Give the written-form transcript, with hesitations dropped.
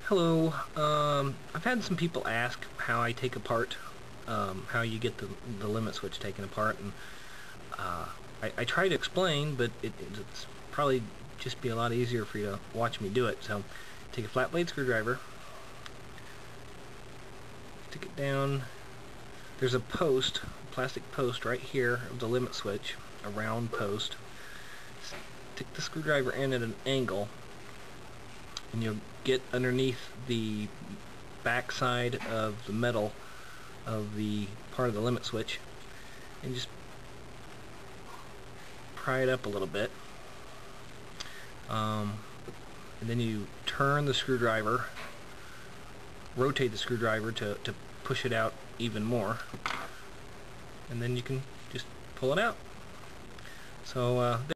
Hello. I've had some people ask how I take apart, how you get the limit switch taken apart, and I try to explain, but it's probably just be a lot easier for you to watch me do it. So, take a flat blade screwdriver, stick it down. There's a post, a plastic post right here of the limit switch, a round post. Stick the screwdriver in at an angle, and you'll get underneath the back side of the metal of the part of the limit switch, and just pry it up a little bit, and then you turn the screwdriver, rotate the screwdriver to push it out even more, and then you can just pull it out. So